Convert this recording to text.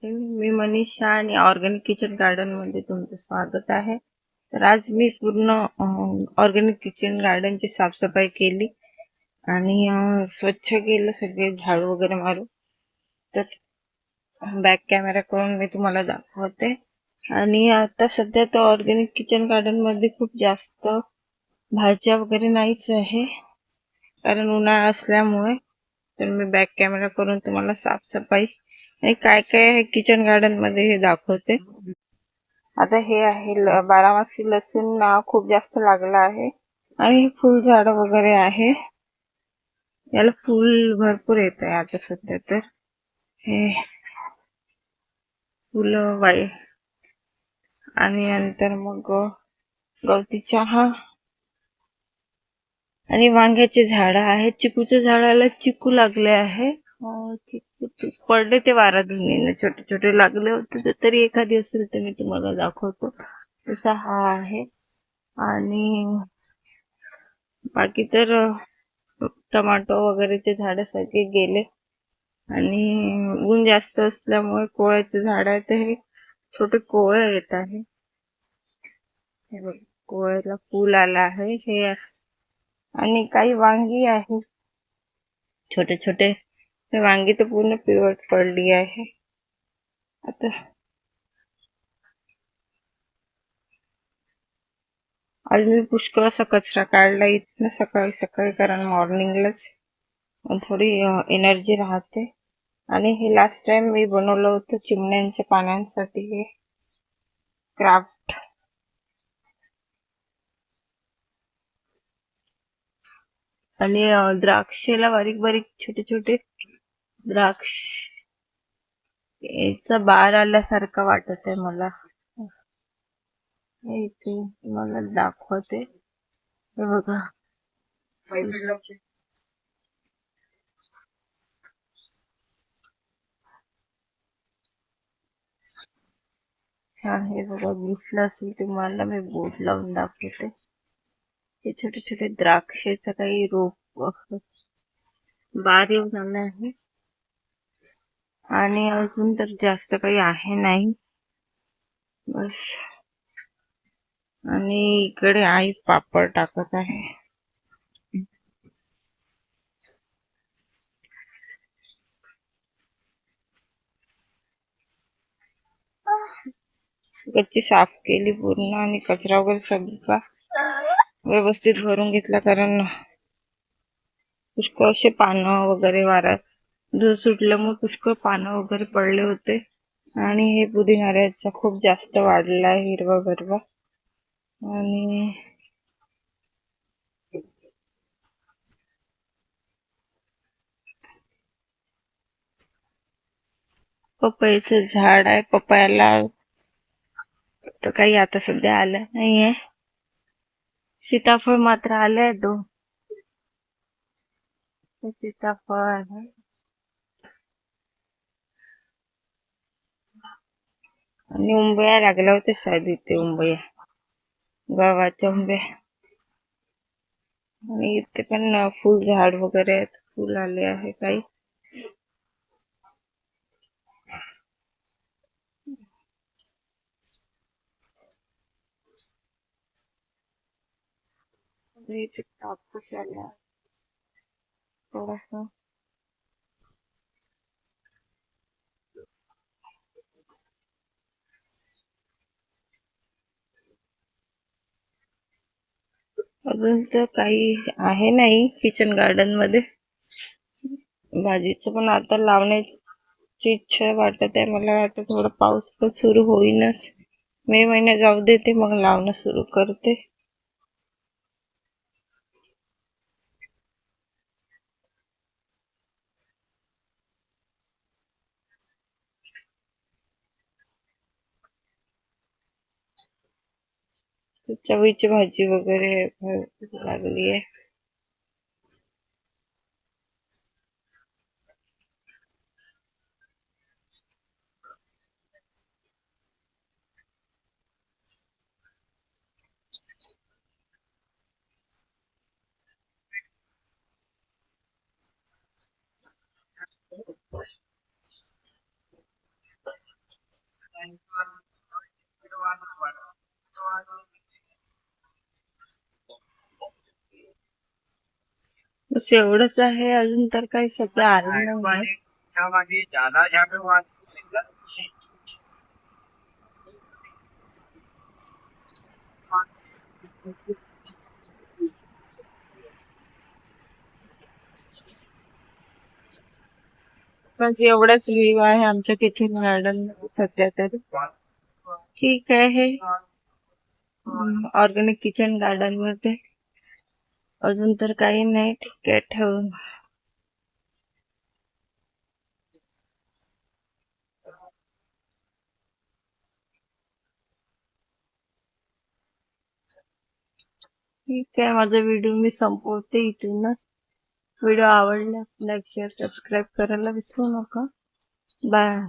मी मनीषा आणि organic kitchen garden मध्ये तुमचं स्वागत आहे। तर आज मी पूर्ण ऑर्गॅनिक किचन गार्डनची साफसफाई केली आणि स्वच्छ केलं, सगळे झाडू वगैरे मारून। तर बॅक कॅमेरा करून मी तुम्हाला दाखवते। आणि आता सध्या तर ऑर्गॅनिक किचन गार्डन मध्ये खूप जास्त भाज्या वगैरे नाहीच आहे, कारण उन्हाळा असल्यामुळे। तर मी बॅक कॅमेरा करून तुम्हाला साफसफाई आणि काय काय आहे किचन गार्डन मध्ये हे दाखवते। आता हे आहे बारामासी लसूण खूप जास्त लागला आहे आणि हे फुल झाड वगैरे आहे, याला फुल भरपूर येत आहे आता सध्या। तर हे फुलं वाई आणि नंतर मग गवती चहा आणि वांग्याचे झाड आहेत। चिकूच्या झाडाला चिकू लागले आहे, चिकू पडले ते वारा धुनीने, छोटे छोटे लागले होते। तरी एखादी असेल तर मी तुम्हाला दाखवतो। तसा हा आहे आणि बाकी तर टमाटो वगैरेचे झाड सगळे गेले आणि ऊन जास्त असल्यामुळे कोळ्याचे झाड आहे, तर हे छोटे कोळे येत आहे। हे बघ, कोळ्याला फूल आला आहे हे। आणि काही वांगी आहे छोटे छोटे, हे वांगी तर पूर्ण पिवळ पडली आहे। आता आज मी पुष्कळ असा कचरा काढला इथनं सकाळी सकाळी, कारण मॉर्निंगलाच थोडी एनर्जी राहते। आणि हे लास्ट टाइम मी बनवलं होतं चिमण्यांच्या पानांसाठी हे क्राफ्ट। आणि द्राक्षेला बारीक बारीक छोटे छोटे द्राक्ष याचा बार आल्यासारखं वाटत आहे मला। हे इथे मला दाखवते, हे बघा। हा हे बघा, दिसलं असेल तुम्हाला, मी बोर्ड लावून दाखवते। हे छोटे छोटे द्राक्षेचं काही रोप बार येऊन आलं आहे आणि अजून तर जास्त काही आहे नाही, बस। आणि इकडे आई पापड टाकत आहे। गच्ची साफ केली पूर्ण आणि कचरा वगैरे सगळा व्यवस्थित भरून घेतला, कारण पुष्कळ असे पानं वगैरे वाऱ्यात धूर सुटल्यामुळे पुष्कळ पानं वगैरे पडले होते। आणि हे पुदिनाऱ्याचा खूप जास्त वाढला आहे, हिरवा गरवा। आणि पपईचं झाड आहे, पपयाला तर काही आता सध्या आलं नाहीये। सीताफळ मात्र आलंय 2 सीताफळ आहे। आणि उंबया लागल्या होत्या शायद इथे, उंबया, गव्हाच्या उंबया। आणि इथे पण फुल झाड वगैरे आहेत, फुल आले आहे काही। इथे कापूस आला थोडासा। अजून तर काही आहे नाही किचन गार्डन मध्ये। भाजीचं पण आता लावण्याची इच्छा वाटत आहे मला। आता थोडा पाऊस पण सुरू होईनच, मे महिन्यात जाऊ देते, मग लावणं सुरू करते। चवळीची भाजी वगैरे लागली आहे। बस एवढंच आहे, अजून तर काही सध्या आलं नाही. बस एवढाच व्ह्यू आहे आमच्या किचन गार्डन मध्ये सध्या तरी. ठीक आहे. ऑर्गॅनिक किचन गार्डन मध्ये अजून तर काही नाही. ठीक आहे, ठेवून. ठीक आहे, माझा व्हिडिओ मी संपवते इथूनच. व्हिडिओ आवडल्यास लाईक शेअर सबस्क्राईब करायला विसरू नका. बाय.